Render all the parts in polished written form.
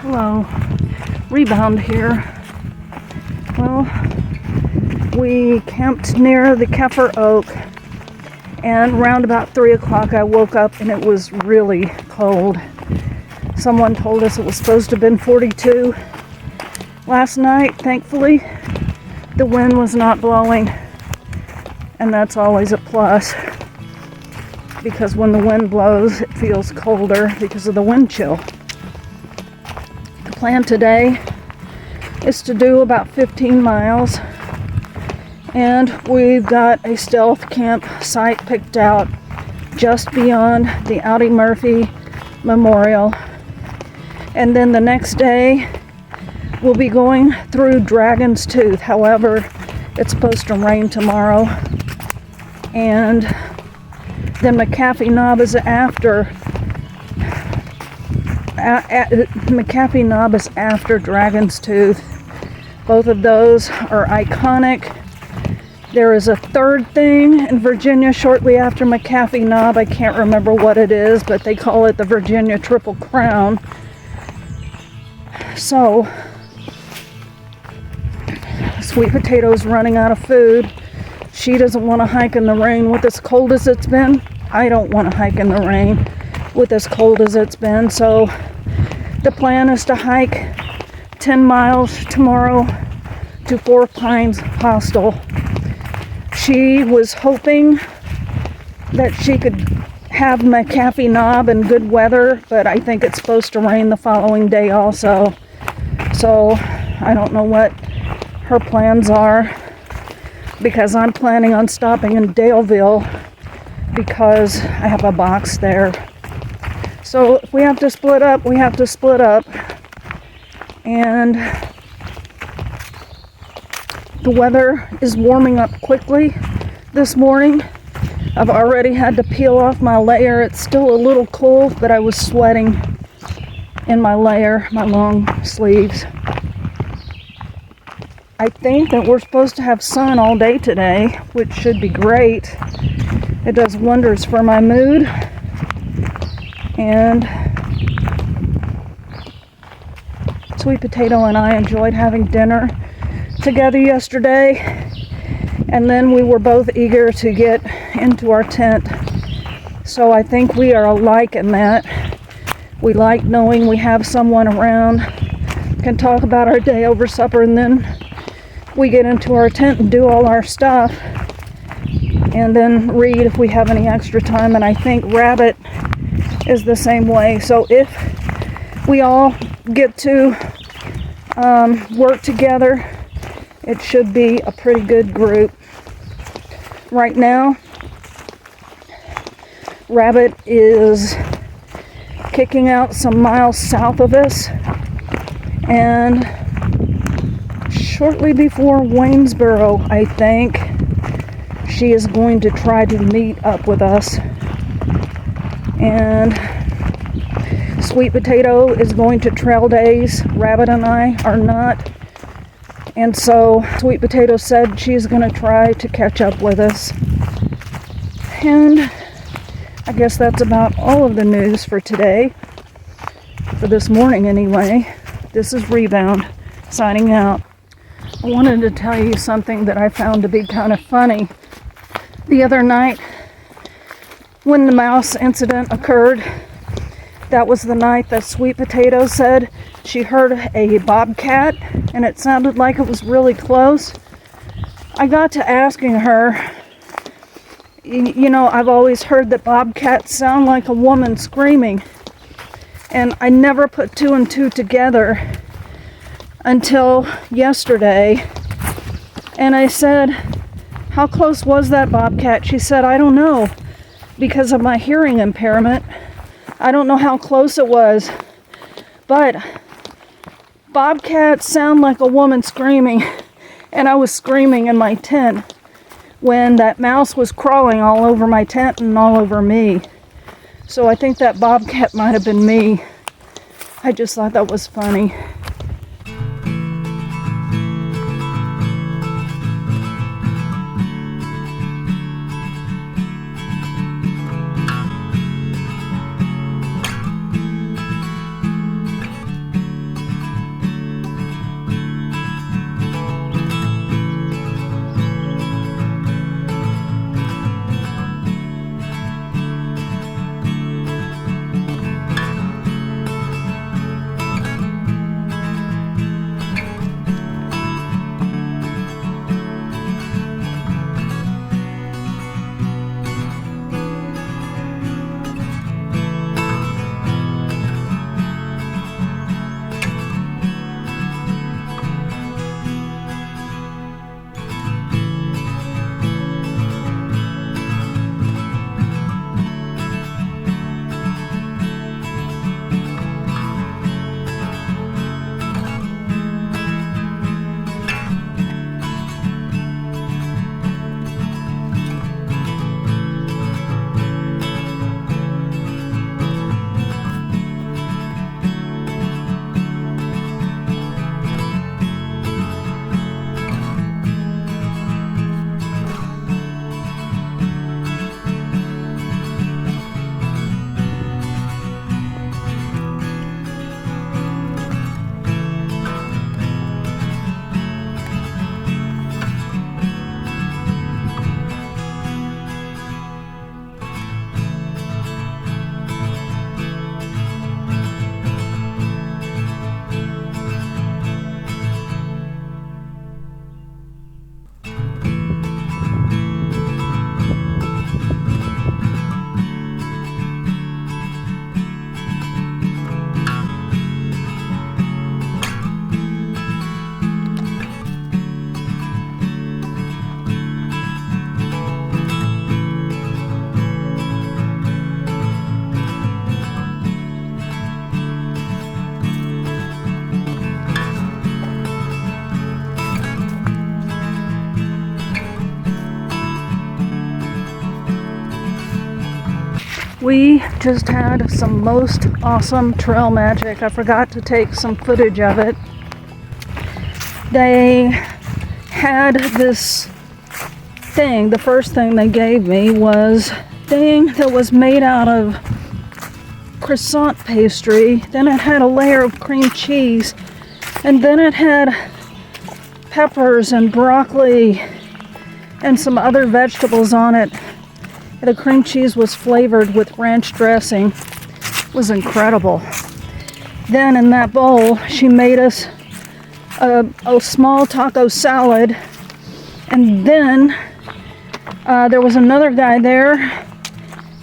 Hello, Rebound here. Well, we camped near the Kefir Oak, and around about 3 o'clock I woke up and it was really cold. Someone told us it was supposed to have been 42 last night. Thankfully, the wind was not blowing, and that's always a plus, because when the wind blows it feels colder because of the wind chill. The plan today is to do about 15 miles, and we've got a stealth camp site picked out just beyond the Audie Murphy Memorial. And then the next day we'll be going through Dragon's Tooth. However, it's supposed to rain tomorrow, and then McAfee Knob is after McAfee Knob is after Dragon's Tooth. Both of those are iconic. There is a third thing in Virginia shortly after McAfee Knob. I can't remember what it is, but they call it the Virginia Triple Crown. So, Sweet Potato's running out of food. She doesn't want to hike in the rain with as cold as it's been. I don't want to hike in the rain with as cold as it's been. So the plan is to hike 10 miles tomorrow to Four Pines Hostel. She was hoping that she could have McAfee Knob and good weather, but I think it's supposed to rain the following day also. So I don't know what her plans are, because I'm planning on stopping in Daleville because I have a box there. So if we have to split up, we have to split up. And the weather is warming up quickly this morning. I've already had to peel off my layer. It's still a little cold, but I was sweating in my layer, my long sleeves. I think that we're supposed to have sun all day today, which should be great. It does wonders for my mood. And Sweet Potato and I enjoyed having dinner together yesterday, and then we were both eager to get into our tent. So I think we are alike in that. We like knowing we have someone around, can talk about our day over supper, and then we get into our tent and do all our stuff, and then read if we have any extra time. And I think Rabbit is the same way. So if we all get to work together, it should be a pretty good group. Right now, Rabbit is kicking out some miles south of us, and shortly before Waynesboro, I think, she is going to try to meet up with us. And Sweet Potato is going to trail days. Rabbit and I are not. And so Sweet Potato said she's going to try to catch up with us. And I guess that's about all of the news for today. For this morning anyway. This is Rebound, signing out. I wanted to tell you something that I found to be kind of funny. The other night, when the mouse incident occurred, that was the night that Sweet Potato said she heard a bobcat, and it sounded like it was really close. I got to asking her, you know, I've always heard that bobcats sound like a woman screaming, and I never put two and two together until yesterday. And I said, how close was that bobcat? She said, I don't know, because of my hearing impairment. I don't know how close it was, but bobcats sound like a woman screaming, and I was screaming in my tent when that mouse was crawling all over my tent and all over me. So I think that bobcat might have been me. I just thought that was funny. We just had some most awesome trail magic. I forgot to take some footage of it. They had this thing, the first thing they gave me was a thing that was made out of croissant pastry. Then it had a layer of cream cheese, and then it had peppers and broccoli and some other vegetables on it. The cream cheese was flavored with ranch dressing. It was incredible. Then in that bowl, she made us a small taco salad, and then there was another guy there,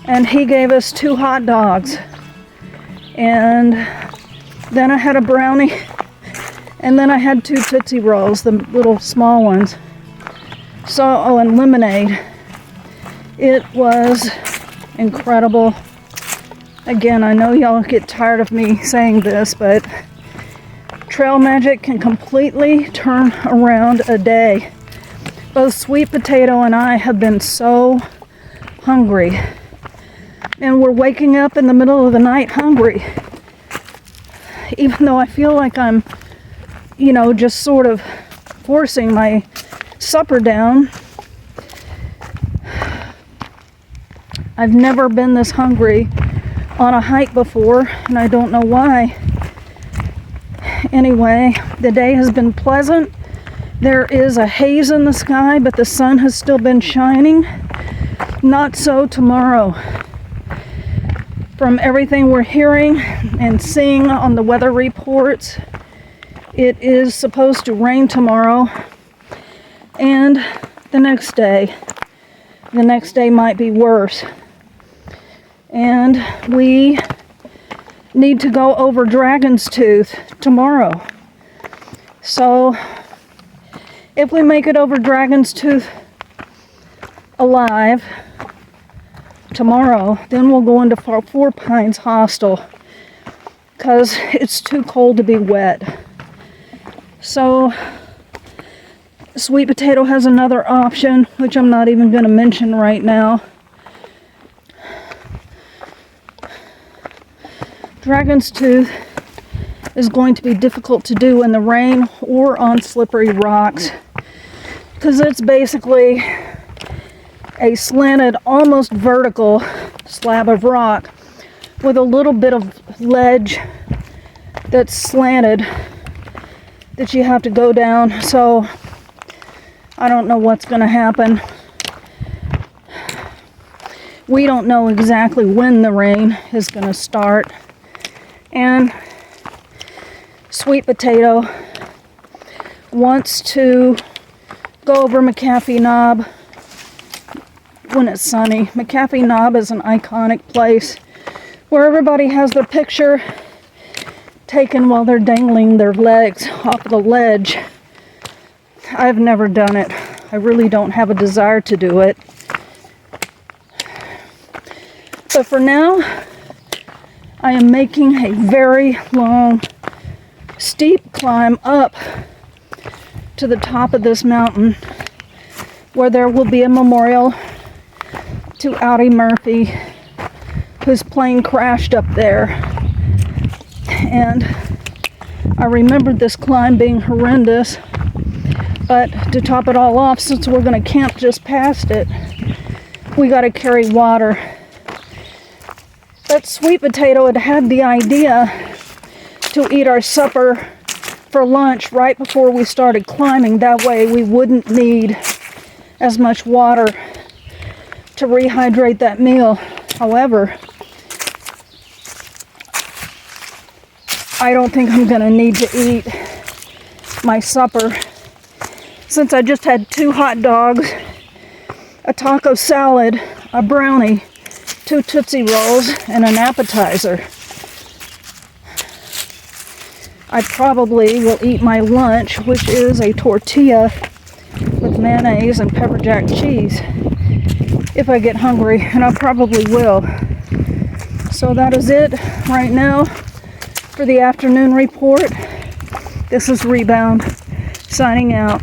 and he gave us 2 hot dogs, and then I had a brownie, and then I had 2 Tootsie Rolls, the little small ones. So, and lemonade. It was incredible. Again, I know y'all get tired of me saying this, but trail magic can completely turn around a day. Both Sweet Potato and I have been so hungry. And we're waking up in the middle of the night hungry. Even though I feel like I'm, just sort of forcing my supper down. I've never been this hungry on a hike before, and I don't know why. Anyway, the day has been pleasant. There is a haze in the sky, but the sun has still been shining. Not so tomorrow. From everything we're hearing and seeing on the weather reports, it is supposed to rain tomorrow and the next day. The next day might be worse. And we need to go over Dragon's Tooth tomorrow. So if we make it over Dragon's Tooth alive tomorrow, then we'll go into Four Pines Hostel because it's too cold to be wet. So Sweet Potato has another option, which I'm not even going to mention right now. Dragon's Tooth is going to be difficult to do in the rain or on slippery rocks because it's basically a slanted, almost vertical slab of rock with a little bit of ledge that's slanted that you have to go down. So I don't know what's going to happen. We don't know exactly when the rain is going to start. And Sweet Potato wants to go over McAfee Knob when it's sunny. McAfee Knob is an iconic place where everybody has their picture taken while they're dangling their legs off the ledge. I've never done it. I really don't have a desire to do it. But for now, I am making a very long, steep climb up to the top of this mountain where there will be a memorial to Audie Murphy, whose plane crashed up there. And I remembered this climb being horrendous, but to top it all off, since we're going to camp just past it, we got to carry water. But Sweet Potato had had the idea to eat our supper for lunch right before we started climbing. That way we wouldn't need as much water to rehydrate that meal. However, I don't think I'm going to need to eat my supper since I just had 2 hot dogs, a taco salad, a brownie, 2 Tootsie Rolls, and an appetizer. I probably will eat my lunch, which is a tortilla with mayonnaise and pepper jack cheese, if I get hungry, and I probably will. So that is it right now for the afternoon report. This is Rebound, signing out.